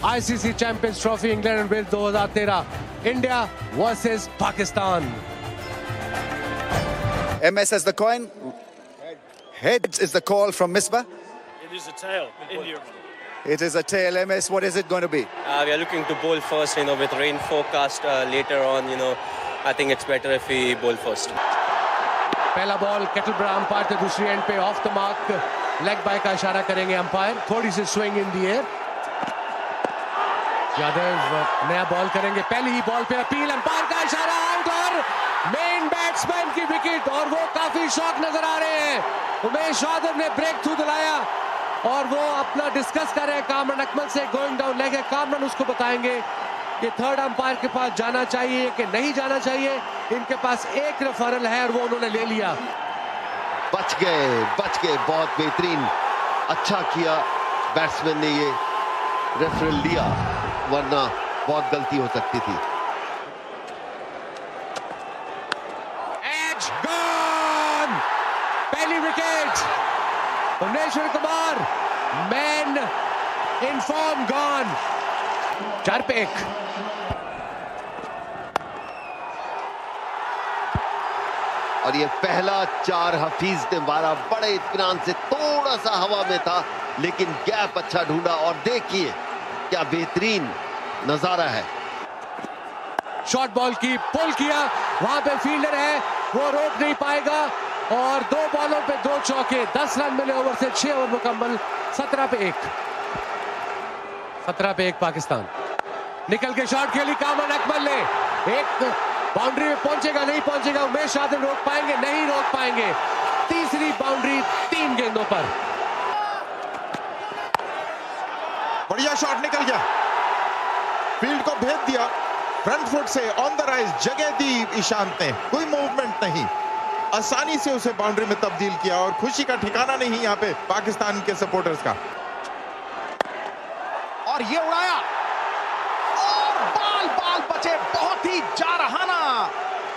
ICC Champions Trophy England and Wales 2013, India versus Pakistan. MS as the coin. Heads is the call from Misbah. It is a tail, India. It is a tail. MS, what is it going to be? We are looking to bowl first, with rain forecast later on, I think it's better if we bowl first. पहला ball Kettleborough umpire थे दूसरी end पे off the mark leg bye का इशारा करेंगे umpire थोड़ी सी swing in the air Yadav नया बॉल करेंगे पहली ही बॉल पे अपील अंपायर का इशारा आउट और मेन बैट्समैन की विकेट और वो काफी शॉक नजर आ रहे हैं उमेश यादव ने ब्रेक थ्रू दिलाया और वो अपना डिस्कस कर रहे हैं कामरान अकमल से गोइंग डाउन लेग है कामरान उसको बताएंगे कि थर्ड अंपायर के पास जाना चाहिए कि नहीं जाना चाहिए इनके पास एक रेफरल है और वो उन्होंने ले लिया बच गए बहुत बेहतरीन अच्छा किया बैट्समैन ने ये रेफरल लिया वरना बहुत गलती हो सकती थी एज गॉन पहली wicket Bhuvneshwar Kumar man in form gone 4 पे 1 और ये पहला 4 हफीज ने मारा बड़े इत्मीनान से थोड़ा सा हवा में था लेकिन गैप अच्छा ढूंढा और देखिए क्या बेहतरीन नजारा है शॉर्ट बॉल की पुल किया वहां पे फील्डर है वो रोक नहीं पाएगा और 2 बॉलों पे 2 चौके 10 रन मिले ओवर से 6 ओवर मुकम्मल 17 पे 1 पाकिस्तान निकल के शॉट खेली कामरान अकमल ने एक बाउंड्री में पहुंचेगा नहीं पहुंचेगा उमेश यादव रोक पाएंगे नहीं रोक पाएंगे तीसरी बाउंड्री 3 गेंदों पर बढ़िया शॉट निकल गया फील्ड को भेज दिया फ्रंट फुट से ऑन द राइज जगह दी ईशांत ने कोई मूवमेंट नहीं आसानी से उसे बाउंड्री में तब्दील किया और खुशी का ठिकाना नहीं यहाँ पे पाकिस्तान के सपोर्टर्स का और ये उड़ाया और बाल बचे बहुत ही जारहाना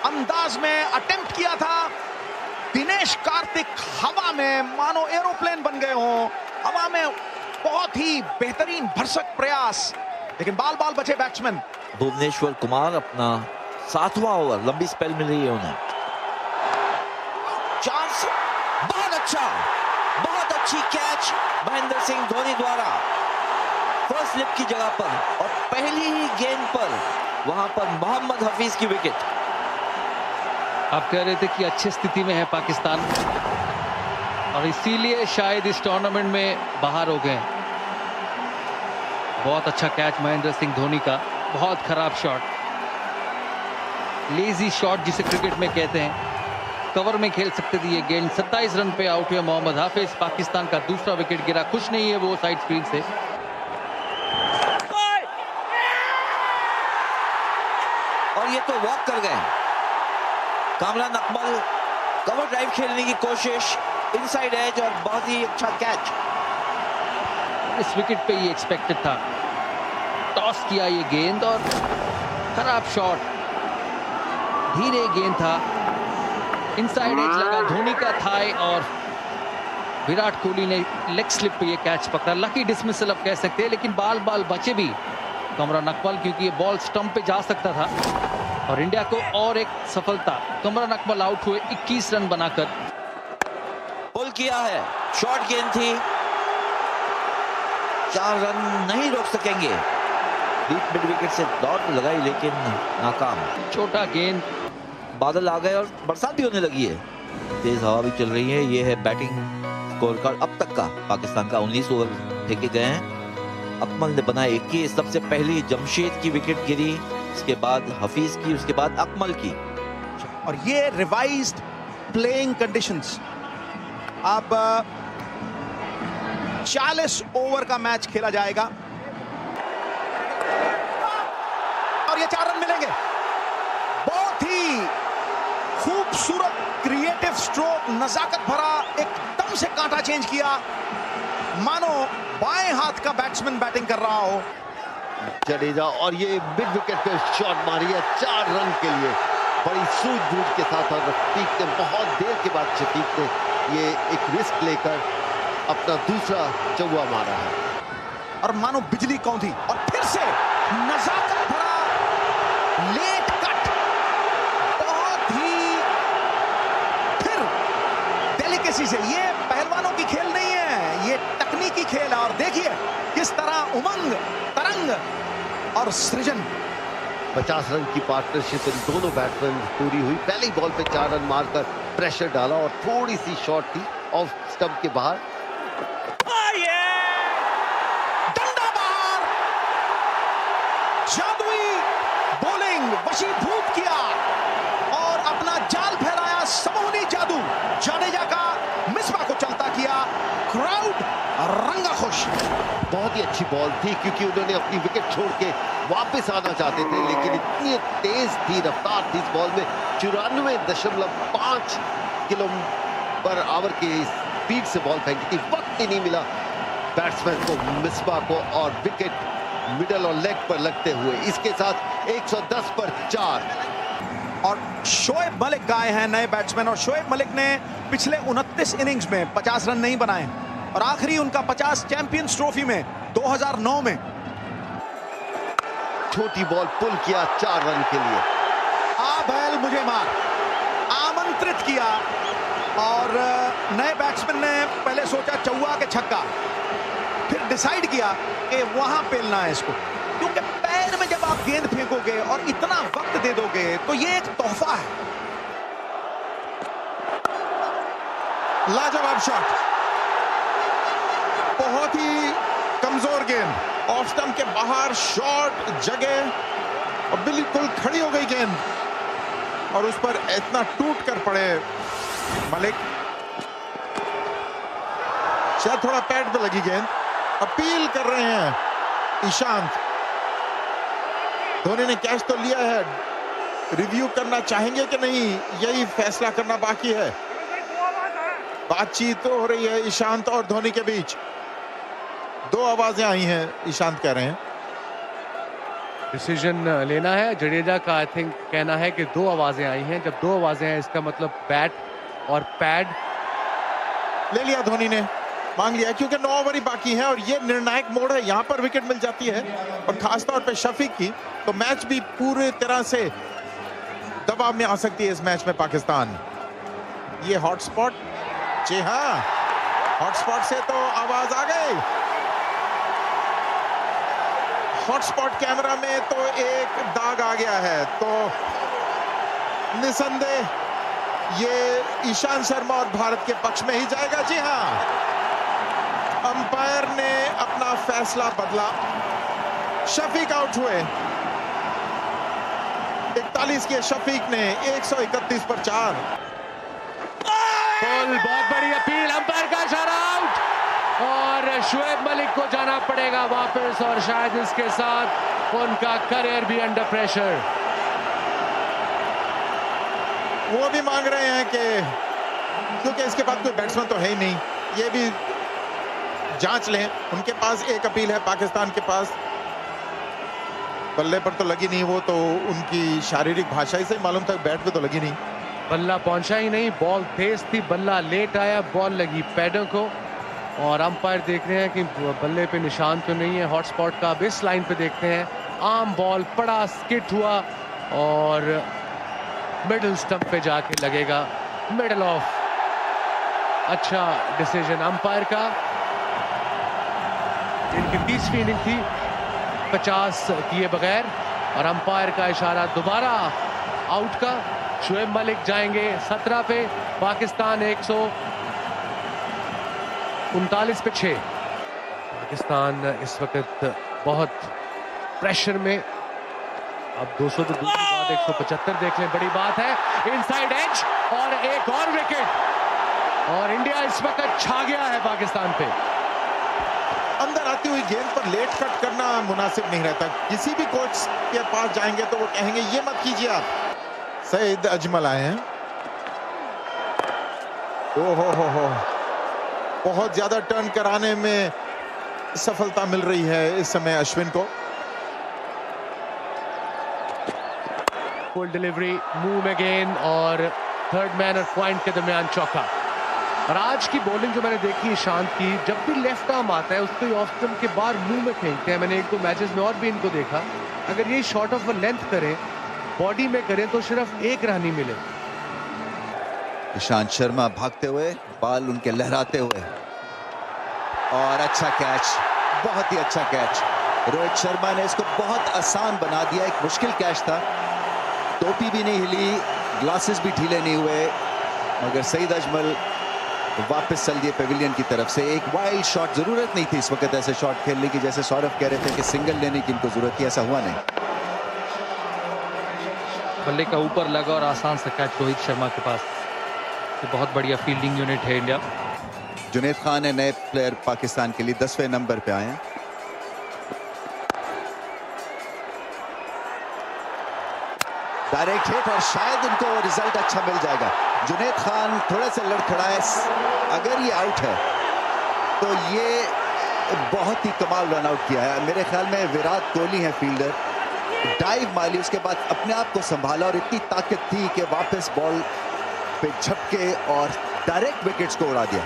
अंदाज में अटेम्प्ट किया था दिनेश कार्तिक हवा में मानो एरोप्लेन बन गए हो हवा में बहुत ही बेहतरीन भरसक प्रयास लेकिन बाल बचे बैट्समैन भुवनेश्वर कुमार अपना 7वां ओवर लंबी स्पेल मिल रही है उन्हें चांस बहुत अच्छी कैच महेंद्र सिंह धोनी द्वारा फर्स्ट स्लिप की जगह पर और पहली ही गेंद पर वहां पर मोहम्मद हफीज की विकेट आप कह रहे थे कि अच्छी स्थिति में है पाकिस्तान और इसीलिए शायद इस टूर्नामेंट में बाहर हो गए बहुत अच्छा कैच महेंद्र सिंह धोनी का बहुत खराब शॉट लेजी शॉट जिसे क्रिकेट में कहते हैं कवर में खेल सकते थे ये गेंद 27 रन पे आउट हुए मोहम्मद हाफिज पाकिस्तान का दूसरा विकेट गिरा खुश नहीं है वो साइड स्क्रीन से और ये तो वॉक कर गए कामरान अकमल कवर ड्राइव खेलने की कोशिश इनसाइड एज और बहुत ही अच्छा कैच इस विकेट पे ये एक्सपेक्टेड था टॉस किया ये गेंद और खराब शॉट धीरे गेंद था इनसाइड एज लगा धोनी का थाई और विराट कोहली ने लेग स्लिप पे ये कैच पकड़ा लकी डिसमिसल अब कह सकते हैं लेकिन बाल बचे भी कामरान अकमल क्योंकि ये बॉल स्टंप पे जा सकता था और इंडिया को और एक सफलता कामरान अकमल आउट हुए 21 रन बनाकर पुल किया है शॉर्ट गेंद थी 4 रन नहीं रोक सकेंगे डीप मिड विकेट से दौड़ लगाई लेकिन नाकाम छोटा गेंद बादल आ गए और बरसात भी होने लगी है तेज हवा भी चल रही है ये है बैटिंग स्कोर कार्ड अब तक का पाकिस्तान का 19 ओवर फेंके गए हैं अकमल ने बनाए 21 सबसे पहली जमशेद की विकेट गिरी उसके बाद हफीज की उसके बाद अकमल की और ये रिवाइज्ड प्लेइंग कंडीशंस अब 40 ओवर का मैच खेला जाएगा और ये 4 रन मिलेंगे बहुत ही खूबसूरत क्रिएटिव स्ट्रोक नजाकत भरा एकदम से कांटा चेंज किया मानो बाएं हाथ का बैट्समैन बैटिंग कर रहा हो जडेजा और ये मिड विकेट पे शॉट मारी है 4 रन के लिए बड़ी सूझबूझ के साथ और रफीक ने बहुत देर के बाद शफीक ने ये एक रिस्क लेकर अपना दूसरा चौवा मारा है और मानो बिजली कौंधी और फिर उमंग, तरंग और सृजन। 50 रन की पार्टनरशिप इन दोनों बैट्समैन पूरी हुई। पहली बॉल पे 4 रन मारकर प्रेशर डाला और थोड़ी सी शॉट थी ऑफ स्टंप के बाहर। डंडा बाहर, जादुई बॉलिंग वशीभूत किया और अपना जाल फैलाया। समूनी जादू जाडेजा का मिसबा को चलता किया। क्राउड रंगा खुश। बहुत ही अच्छी बॉल थी क्योंकि उन्होंने अपनी विकेट छोड़ के वापस आना चाहते थे, लेकिन इतनी तेज थी, रफ्तार थी इस बॉल में। 94.5 किलोमीटर की स्पीड से बॉल फेंकी थी। वक्त ही नहीं मिला बैट्समैन को, मिसबा को, और विकेट मिडल और लेग पर लगते हुए इसके साथ 110 पर 4। और शोएब मलिक आए हैं नए बैट्समैन, और शोएब मलिक ने पिछले 29 इनिंग्स में 50 रन नहीं बनाए और आखिरी उनका 50 चैंपियंस ट्रॉफी में 2009 में। छोटी बॉल पुल किया 4 रन के लिए। आ बैल मुझे मार आमंत्रित किया और नए बैट्समैन ने पहले सोचा चौवा के छक्का, फिर डिसाइड किया कि वहां पेलना है इसको, क्योंकि पैर में जब आप गेंद फेंकोगे और इतना वक्त दे दोगे तो ये एक तोहफा है। लाजवाब शॉट, बहुत ही कमजोर गेंद, ऑफ स्टंप के बाहर शॉट जगह और बिल्कुल खड़ी हो गई गेंद और उस पर इतना टूट कर पड़े मलिक। शायद थोड़ा पैड पे लगी गेंद। अपील कर रहे हैं ईशांत। धोनी ने कैच तो लिया है, रिव्यू करना चाहेंगे कि नहीं, यही फैसला करना बाकी है। बातचीत तो हो रही है ईशांत और धोनी के बीच। 2 आवाजें आई हैं, ईशांत कह रहे हैं। डिसीजन लेना है जडेजा का। आई थिंक कहना है कि 2 आवाजें आई हैं। जब 2 आवाजें हैं इसका मतलब बैट और पैड ले लिया धोनी ने, मांग लिया, क्योंकि 9 ओवर ही बाकी है और ये निर्णायक मोड़ है। यहां पर विकेट मिल जाती है और खासतौर पे शफीक की, तो मैच भी पूरी तरह से दबाव में आ सकती है इस मैच में पाकिस्तान। ये हॉटस्पॉट, जी हाँ, हॉटस्पॉट से तो आवाज आ गई। हॉटस्पॉट कैमरा में तो एक दाग आ गया है, तो निसंदेह ये ईशांत शर्मा और भारत के पक्ष में ही जाएगा। जी हाँ, अंपायर ने अपना फैसला बदला, शफीक आउट हुए। 41 के शफीक ने 131 पर 4। बहुत बड़ी अपील, अंपायर का इशारा, आउट और शोएब मलिक को जाना पड़ेगा वापस और शायद इसके साथ उनका करियर भी अंडर प्रेशर। वो भी मांग रहे हैं कि क्योंकि इसके बाद कोई बैट्समैन तो है ही नहीं, ये भी जांच लें। उनके पास एक अपील है पाकिस्तान के पास, बल्ले पर तो लगी नहीं, वो तो उनकी शारीरिक भाषा ही से मालूम था, बैट पे तो लगी नहीं। बल्ला पहुंचा ही नहीं, बॉल तेज थी, बल्ला लेट आया, बॉल लगी पैडों को और अंपायर देख रहे हैं कि बल्ले पे निशान तो नहीं है हॉटस्पॉट का। अब इस लाइन पे देखते हैं, आम बॉल पड़ा, स्किट हुआ और मिडिल स्टंप पे जाके लगेगा, मिडल ऑफ। अच्छा डिसीजन अंपायर का। इनकी 30वीं इनिंग थी 50 किए बगैर और अंपायर का इशारा दोबारा आउट का। शोएब मलिक जाएंगे 17 पे, पाकिस्तान 139 पे 6। पाकिस्तान इस वक्त बहुत प्रेशर में। अब 200 तो दूर की बात, 175 देख लें, बड़ी बात है। इनसाइड एज और एक और विकेट और इंडिया इस वक्त छा गया है पाकिस्तान पे। अंदर आती हुई गेंद पर लेट कट करना मुनासिब नहीं रहता। किसी भी कोच के पास जाएंगे तो वो कहेंगे ये मत कीजिए आप। सईद अजमल आए हैं। ओहो, बहुत ज्यादा टर्न कराने में सफलता मिल रही है इस समय अश्विन को। फुल डिलीवरी, मुंह में गेंद और थर्ड मैन और पॉइंट के दरमियान चौका। और आज की बॉलिंग जो मैंने देखी ईशांत की, जब भी लेफ्ट आर्म आता है उसको ऑफ स्टंप के बाहर मुंह में फेंकते हैं। मैंने 1-2 मैचेस में और भी इनको देखा। अगर ये शॉट ऑफ लेंथ करें, बॉडी में करें तो सिर्फ 1 रन ही मिले। ईशांत शर्मा भागते हुए, बाल उनके लहराते हुए और अच्छा कैच, बहुत ही अच्छा कैच। रोहित शर्मा ने इसको बहुत आसान बना दिया। एक मुश्किल कैच था, टोपी भी नहीं हिली, ग्लासेस भी ढीले नहीं हुए, मगर सईद अजमल वापस चल दिए पेविलियन की तरफ से। एक वाइल्ड शॉट, जरूरत नहीं थी इस वक्त ऐसे शॉट खेलने की, जैसे सौरभ कह रहे थे कि सिंगल लेने की इनको जरूरत थी, ऐसा हुआ नहीं। बल्ले का ऊपर लगा और आसान सा कैच रोहित शर्मा के पास। तो बहुत बढ़िया फील्डिंग यूनिट है इंडिया। जुनैद खान है नए प्लेयर पाकिस्तान के लिए, 10वें नंबर पे आए हैं। डायरेक्ट हिट और शायद उनको रिजल्ट अच्छा मिल जाएगा। जुनैद खान थोड़ा सा लड़खड़ाए, अगर ये आउट है तो ये बहुत ही कमाल रन आउट किया है। मेरे ख्याल में विराट कोहली है फील्डर, डाइव मारी, उसके बाद अपने आप को संभाला और इतनी ताकत थी कि वापस बॉल पे झपके और डायरेक्ट विकेट्स को उड़ा दिया।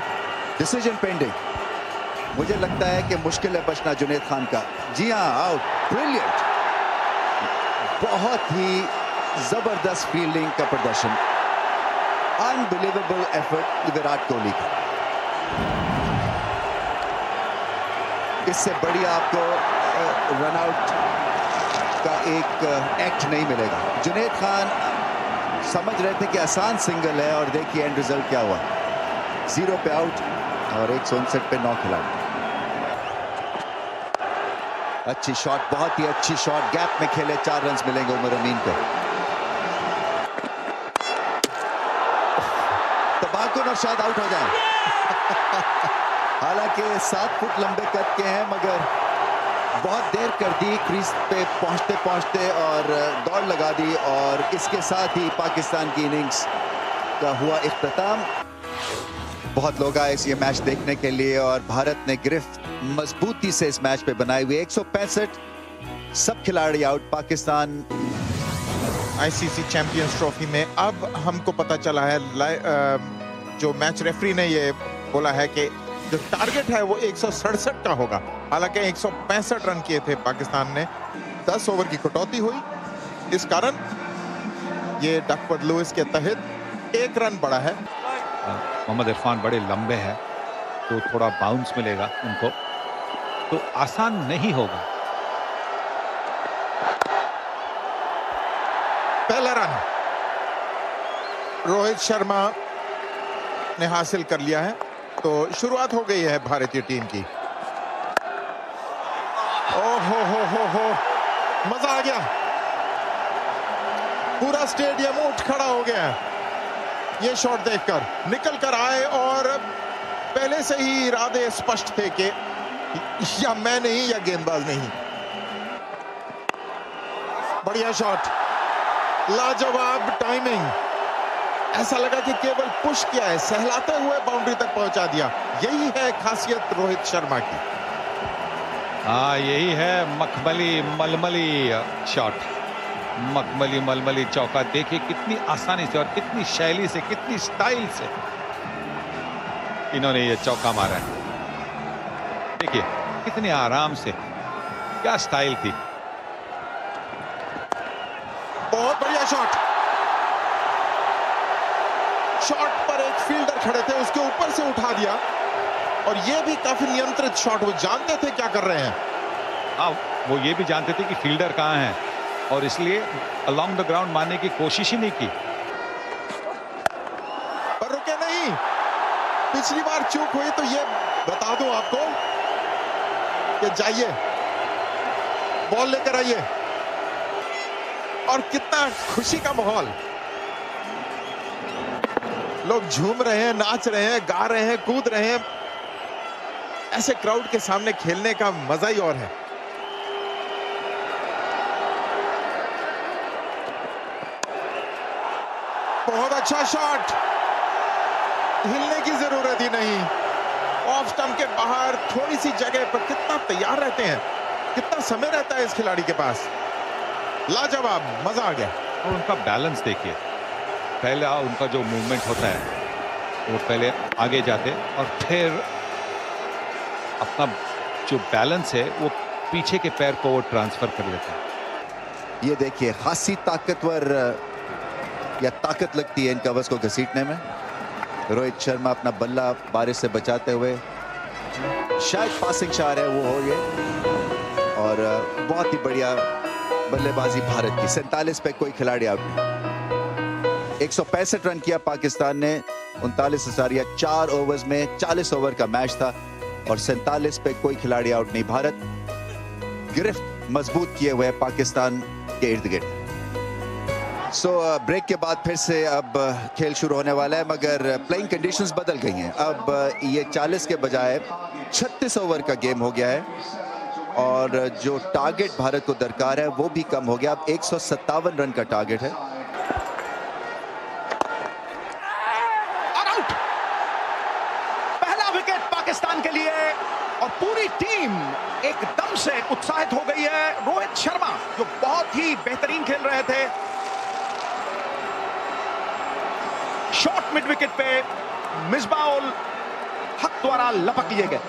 Decision pending. मुझे लगता है कि मुश्किल है बचना जुनैद खान का। जी हाँ, आउट। ब्रिलियंट, बहुत ही जबरदस्त फील्डिंग का प्रदर्शन, अनबिलीवेबल एफर्ट विराट कोहली का। इससे बढ़िया आपको रन आउट का एक एक्ट नहीं मिलेगा। जुनैद खान समझ रहे थे कि आसान सिंगल है और देखिए एंड रिजल्ट क्या हुआ, 0 पे आउट और 159 पे 9 खिलाड़ी। अच्छी शॉट, बहुत ही अच्छी शॉट, गैप में खेले, 4 रन मिलेंगे उमर अमीन को। तबाकुन और शायद आउट हो जाए। हालांकि 7 फुट लंबे कद के हैं, मगर बहुत देर कर दी क्रीज पे पहुंचते पहुंचते और दौड़ लगा दी, और इसके साथ ही पाकिस्तान की इनिंग्स का हुआ इख्तिताम। बहुत लोग आए ये मैच देखने के लिए और भारत ने गिरफ्त मजबूती से इस मैच पे बनाई हुई। 165 सब खिलाड़ी out. Pakistan ICC champions trophy में अब हमको पता चला है, जो मैच रेफरी ने ये बोला है कि जो टारगेट है वो 167 का होगा। हालांकि 165 रन किए थे पाकिस्तान ने, 10 ओवर की कटौती हुई, इस कारण ये डकवर्थ लुइस के तहत 1 रन बढ़ा है। मोहम्मद इरफान बड़े लंबे हैं तो थोड़ा बाउंस मिलेगा उनको, तो आसान नहीं होगा। पहला रन रोहित शर्मा ने हासिल कर लिया है, तो शुरुआत हो गई है भारतीय टीम की। ओहो हो, मजा आ गया, पूरा स्टेडियम उठ खड़ा हो गया है ये शॉट देखकर। निकल कर आए और पहले से ही इरादे स्पष्ट थे कि या मैं नहीं या गेंदबाज नहीं। बढ़िया शॉट, लाजवाब टाइमिंग, ऐसा लगा कि केवल पुश किया है, सहलाते हुए बाउंड्री तक पहुंचा दिया। यही है खासियत रोहित शर्मा की। हाँ, यही है मखमली मलमली शॉट, मखमली मलमली चौका। देखिए कितनी आसानी से और कितनी शैली से, कितनी स्टाइल से इन्होंने ये चौका मारा है। देखिए कितने आराम से, क्या स्टाइल थी। बहुत बढ़िया शॉट, शॉट पर एक फील्डर खड़े थे, उसके ऊपर से उठा दिया, और ये भी काफी नियंत्रित शॉट, वो जानते थे क्या कर रहे हैं। हाँ, वो ये भी जानते थे कि फील्डर कहां है, और इसलिए अलोंग द ग्राउंड मारने की कोशिश ही नहीं की। पर रुके नहीं। पिछली बार चूक हुई तो ये बता दूं आपको कि जाइए बॉल लेकर आइए, और कितना खुशी का माहौल, लोग झूम रहे हैं, नाच रहे हैं, गा रहे हैं, कूद रहे हैं। ऐसे क्राउड के सामने खेलने का मजा ही और है। बहुत अच्छा शॉट, हिलने की जरूरत ही नहीं, ऑफ स्टंप के बाहर थोड़ी सी जगह पर कितना तैयार रहते हैं, कितना समय रहता है इस खिलाड़ी के पास। लाजवाब, मजा आ गया। और उनका बैलेंस देखिए, पहला उनका जो मूवमेंट होता है वो पहले आगे जाते और फिर अपना जो बैलेंस है वो पीछे के पैर को वो ट्रांसफर कर लेते हैं। ये देखिए खासी ताकतवर या ताकत लगती है इन कवर्स को घसीटने में। रोहित शर्मा अपना बल्ला बारिश से बचाते हुए, शायद पासिंग शार है वो हो ये, और बहुत ही बढ़िया बल्लेबाजी भारत की। 47 पे कोई खिलाड़ी आउट नहीं। 165 रन किया पाकिस्तान ने, 39 सारिया 4 ओवर्स में, 40 ओवर का मैच था और 47 पे कोई खिलाड़ी आउट नहीं। भारत गिरफ्त मजबूत किए हुए पाकिस्तान के इर्द गिर्द। ब्रेक के बाद फिर से अब खेल शुरू होने वाला है, मगर प्लेइंग कंडीशंस बदल गई हैं। अब ये 40 के बजाय 36 ओवर का गेम हो गया है और जो टारगेट भारत को दरकार है वो भी कम हो गया। अब 157 रन का टारगेट है। और आउट। पहला विकेट पाकिस्तान के लिए और पूरी टीम एकदम से उत्साहित हो गई है। रोहित शर्मा जो बहुत ही बेहतरीन खेल रहे थे, शॉट मिड विकेट पे मिसबाह उल हक द्वारा लपक लिए गए।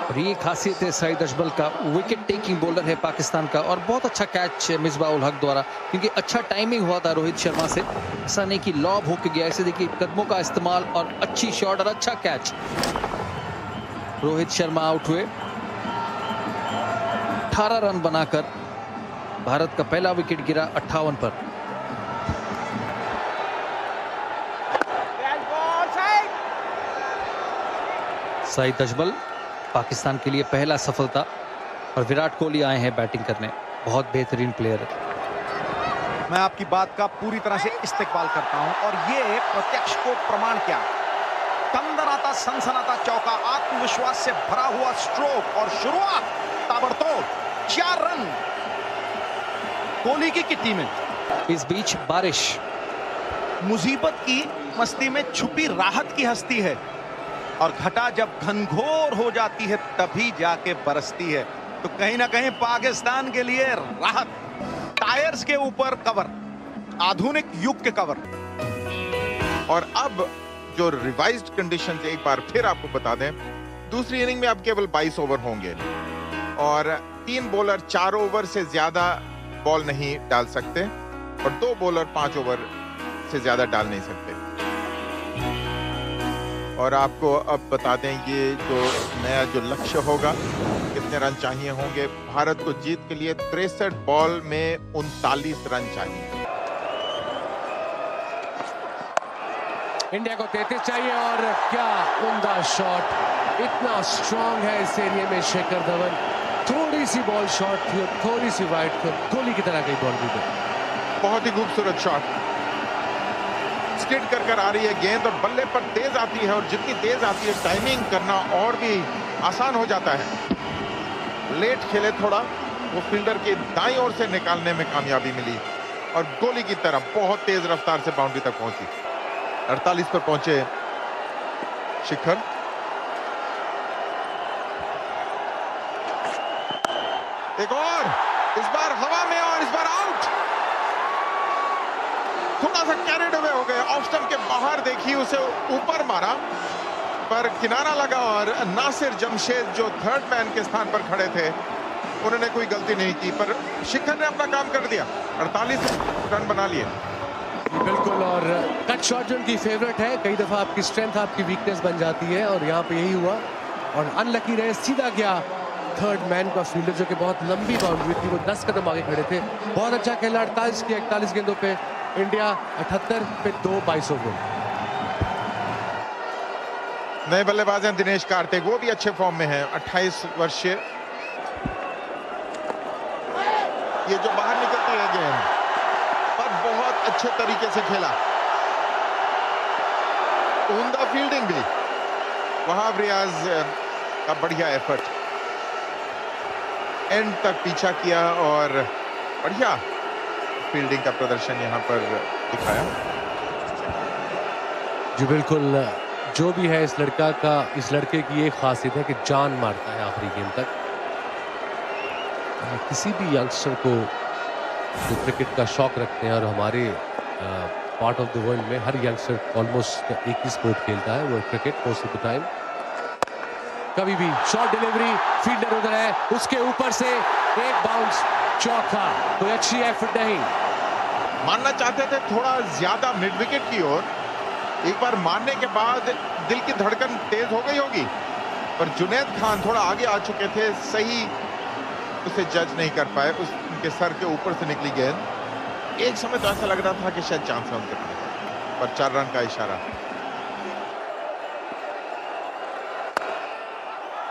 और ये खासियत है सईद अजमल का, विकेट टेकिंग बॉलर है पाकिस्तान का और बहुत अच्छा कैच है मिसबाह उल हक द्वारा, क्योंकि अच्छा टाइमिंग हुआ था रोहित शर्मा से। ऐसा नहीं कि लॉब होके गया, ऐसे देखिए कदमों का इस्तेमाल और अच्छी शॉट और अच्छा कैच। रोहित शर्मा आउट हुए। 18 रन बनाकर भारत का पहला विकेट गिरा 58 पर। सईद अजमल पाकिस्तान के लिए पहला सफलता और विराट कोहली आए हैं बैटिंग करने। बहुत बेहतरीन प्लेयर है। मैं आपकी बात का पूरी तरह से इस्तेकबाल करता हूं और ये प्रत्यक्ष को प्रमाण क्या, तंदराता सनसनाता चौका, आत्मविश्वास से भरा हुआ स्ट्रोक और शुरुआत ताबड़तोड़ 4 रन कोहली की किट्टी में। इस बीच बारिश मुसीबत की मस्ती में छुपी राहत की हस्ती है और घटा जब घनघोर हो जाती है तभी जाके बरसती है। तो कहीं ना कहीं पाकिस्तान के लिए राहत। टायर्स के ऊपर कवर, आधुनिक युग के कवर। और अब जो रिवाइज्ड कंडीशन एक बार फिर आपको बता दें, दूसरी इनिंग में अब केवल 22 ओवर होंगे और 3 बॉलर 4 ओवर से ज्यादा बॉल नहीं डाल सकते और 2 बॉलर 5 ओवर से ज्यादा डाल नहीं सकते। और आपको अब बता दें ये जो नया जो लक्ष्य होगा, कितने रन चाहिए होंगे। भारत को जीत के लिए 63 बॉल में 39 रन चाहिए। इंडिया को 33 चाहिए और क्या उम्दा शॉट, इतना स्ट्रांग है इस एरिया में शेखर धवन। थोड़ी सी बॉल शॉट थी और थोड़ी सी वाइड थी, कोहली की तरह गई बॉल भी। बहुत ही खूबसूरत शॉट, स्किड कर आ रही है गेंद और बल्ले पर तेज आती है और जितनी तेज आती है टाइमिंग करना और भी आसान हो जाता है। लेट खेले थोड़ा, वो फील्डर के दाईं ओर से निकालने में कामयाबी मिली और गोली की तरफ बहुत तेज रफ्तार से बाउंड्री तक पहुंची। 48 पर पहुंचे शिखर। एक और, इस बार हवा में और इस बार आउट। थोड़ा सा कैरेड अवे हो गए, ऑफ स्टंप के बाहर देखी, उसे ऊपर मारा पर किनारा लगा और नासिर जमशेद जो थर्ड मैन के स्थान पर खड़े थे उन्होंने कोई गलती नहीं की, पर शिखर ने अपना काम कर दिया। 48 रन बना लिए। बिल्कुल, और कट शॉट जो उनकी फेवरेट है, कई दफा आपकी स्ट्रेंथ आपकी वीकनेस बन जाती है और यहाँ पे यही हुआ और अनलकी रहे, सीधा गया थर्ड मैन का फील्डर जो कि बहुत लंबी बाउंड्री थी, वो 10 कदम आगे खड़े थे। बहुत अच्छा खेला। 48 की 41 गेंदों पे इंडिया 78 पे 2 22 ओवर। नए बल्लेबाज हैं दिनेश कार्तिक, वो भी अच्छे फॉर्म में हैं। 28 वर्षीय। ये जो बाहर निकलती है गेंद पर बहुत अच्छे तरीके से खेला, उम्दा फील्डिंग भी। वहाब रियाज का बढ़िया एफर्ट, एंड तक पीछा किया और बढ़िया फील्डिंग का प्रदर्शन यहां पर दिखाया। जी बिल्कुल, जो भी है इस लड़का का, इस लड़के की ये खासियत है कि जान मारता है आखिरी गेंद तक। किसी भी यंगस्टर को जो क्रिकेट का शौक रखते हैं और हमारे पार्ट ऑफ द वर्ल्ड में हर यंगस्टर ऑलमोस्ट एक ही स्पोर्ट खेलता है, वो cricket most of the time. कभी भी शॉर्ट डिलीवरी, फील्डर उधर है, उसके ऊपर से एक बाउंस, चौका, कोई अच्छी एफर्ट नहीं। मारना चाहते थे थोड़ा ज्यादा मिड विकेट की ओर, एक बार मारने के बाद दिल की धड़कन तेज हो गई होगी, पर जुनैद खान थोड़ा आगे आ चुके थे, सही उसे जज नहीं कर पाए, उनके सर के ऊपर से निकली गेंद। एक समय तो ऐसा लग रहा था कि शायद चांस है उनके पास, पर 4 रन का इशारा।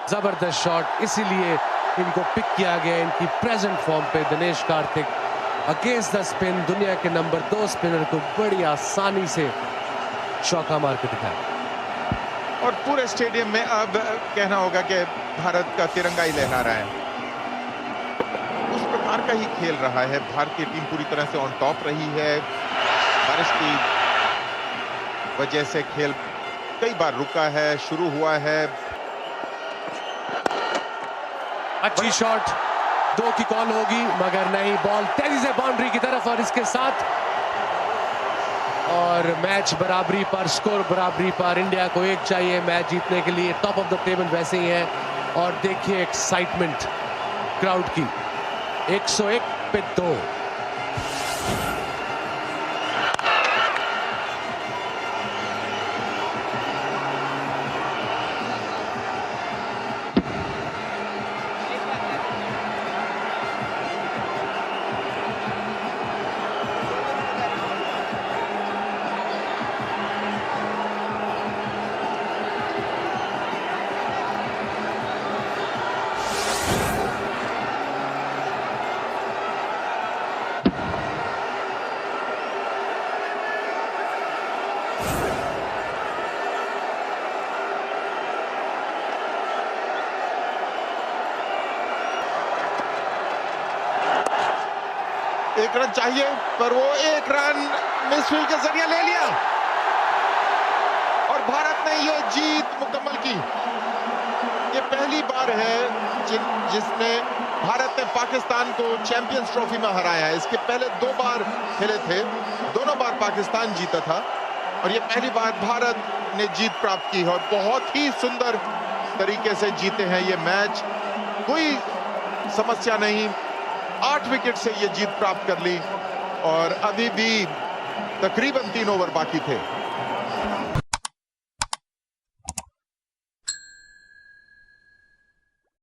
जबरदस्त शॉट, इसीलिए इनको पिक किया गया इनकी प्रेजेंट फॉर्म पे। Dinesh Karthik against the spin दुनिया के नंबर 2 स्पिनर को बड़ी आसानी से चौका मार के दिखाया। और पूरे स्टेडियम में अब कहना होगा कि भारत का तिरंगा ही लहरा रहा है। उस प्रकार का ही खेल रहा है। भारतीय टीम पूरी तरह से ऑन टॉप रही है। बारिश की वजह से खेल कई बार रुका है, शुरू हुआ है। अच्छी शॉट, 2 की कॉल होगी मगर नहीं, बॉल तेजी से बाउंड्री की तरफ और इसके साथ और मैच बराबरी पर, स्कोर बराबरी पर। इंडिया को 1 चाहिए मैच जीतने के लिए। टॉप ऑफ द टेबल वैसे ही है और देखिए एक्साइटमेंट क्राउड की। 101 पे 2। एक रन चाहिए, पर वो 1 रन मिसफील्ड के जरिए ले लिया और भारत ने ये जीत मुकम्मल की। ये पहली बार है जिसने भारत ने पाकिस्तान को चैंपियंस ट्रॉफी में हराया है। इसके पहले 2 बार खेले थे, दोनों बार पाकिस्तान जीता था और ये पहली बार भारत ने जीत प्राप्त की है और बहुत ही सुंदर तरीके से जीते हैं ये मैच। कोई समस्या नहीं, 8 विकेट से ये जीत प्राप्त कर ली और अभी भी तकरीबन 3 ओवर बाकी थे।